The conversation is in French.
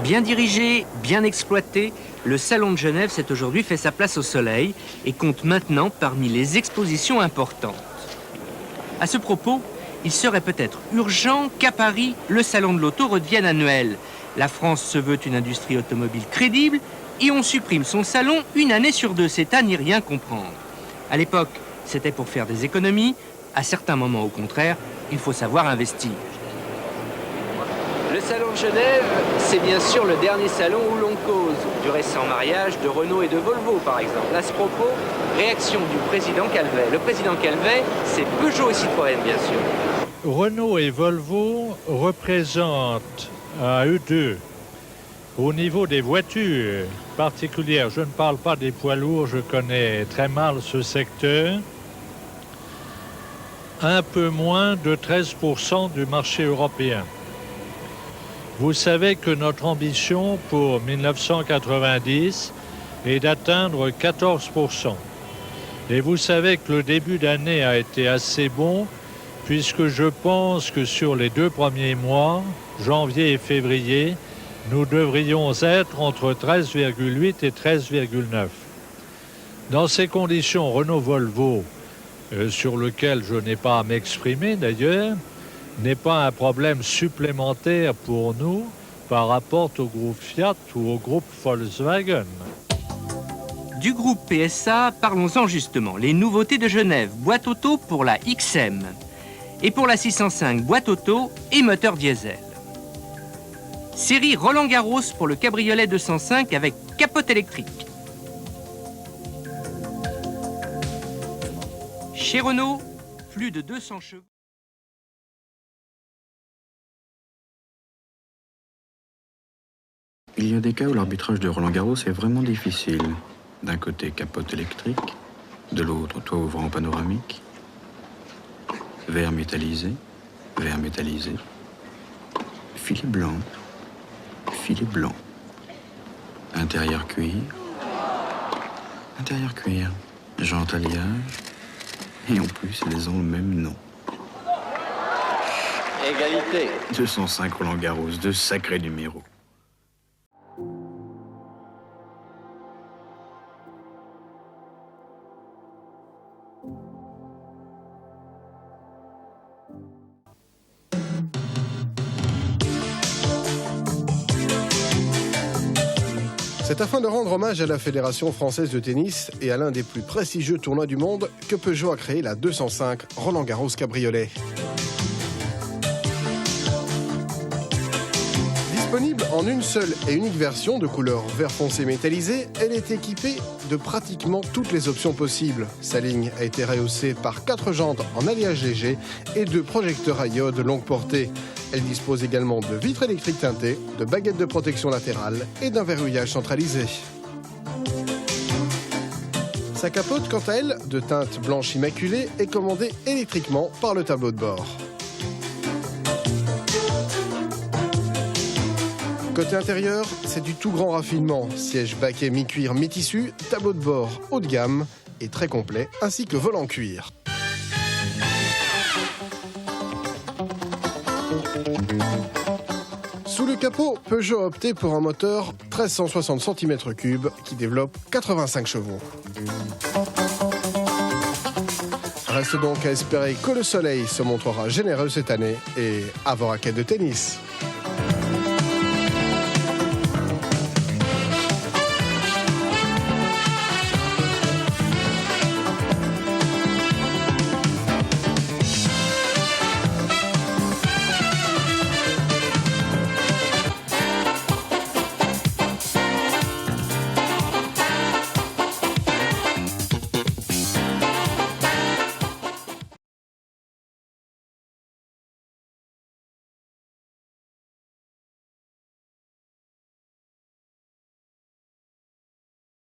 Bien dirigé, bien exploité, le Salon de Genève s'est aujourd'hui fait sa place au soleil et compte maintenant parmi les expositions importantes. À ce propos, il serait peut-être urgent qu'à Paris, le Salon de l'auto redevienne annuel. La France se veut une industrie automobile crédible et on supprime son salon une année sur deux. C'est à n'y rien comprendre. À l'époque, c'était pour faire des économies. À certains moments, au contraire, il faut savoir investir. Le Salon de Genève, c'est bien sûr le dernier salon où l'on cause du récent mariage de Renault et de Volvo, par exemple. À ce propos, réaction du président Calvet. Le président Calvet, c'est Peugeot et Citroën, bien sûr. Renault et Volvo représentent à eux deux, au niveau des voitures particulières, je ne parle pas des poids lourds, je connais très mal ce secteur, un peu moins de 13% du marché européen. Vous savez que notre ambition pour 1990 est d'atteindre 14%. Et vous savez que le début d'année a été assez bon, puisque je pense que sur les 2 premiers mois, janvier et février, nous devrions être entre 13,8 et 13,9. Dans ces conditions, Renault-Volvo, sur lequel je n'ai pas à m'exprimer d'ailleurs, n'est pas un problème supplémentaire pour nous par rapport au groupe Fiat ou au groupe Volkswagen. Du groupe PSA, parlons-en justement. Les nouveautés de Genève, boîte auto pour la XM. Et pour la 605, boîte auto et moteur diesel. Série Roland-Garros pour le cabriolet 205 avec capote électrique. Chez Renault, plus de 200 chevaux. Il y a des cas où l'arbitrage de Roland-Garros est vraiment difficile. D'un côté, capote électrique, de l'autre, toit ouvrant panoramique, verre métallisé, filet blanc, intérieur cuir, jante alliage, et en plus, elles ont le même nom. Égalité. 205 Roland-Garros, de sacrés numéros. C'est afin de rendre hommage à la Fédération française de tennis et à l'un des plus prestigieux tournois du monde que Peugeot a créé la 205 Roland-Garros Cabriolet. Disponible en une seule et unique version de couleur vert foncé métallisé, elle est équipée de pratiquement toutes les options possibles. Sa ligne a été rehaussée par 4 jantes en alliage léger et 2 projecteurs à iode longue portée. Elle dispose également de vitres électriques teintées, de baguettes de protection latérale et d'un verrouillage centralisé. Sa capote, quant à elle, de teinte blanche immaculée, est commandée électriquement par le tableau de bord. Côté intérieur, c'est du tout grand raffinement. Siège baquet mi-cuir mi-tissu, tableau de bord haut de gamme et très complet, ainsi que volant cuir. Sous le capot, Peugeot a opté pour un moteur 1360 cm3 qui développe 85 chevaux. Reste donc à espérer que le soleil se montrera généreux cette année et avoir à quête de tennis.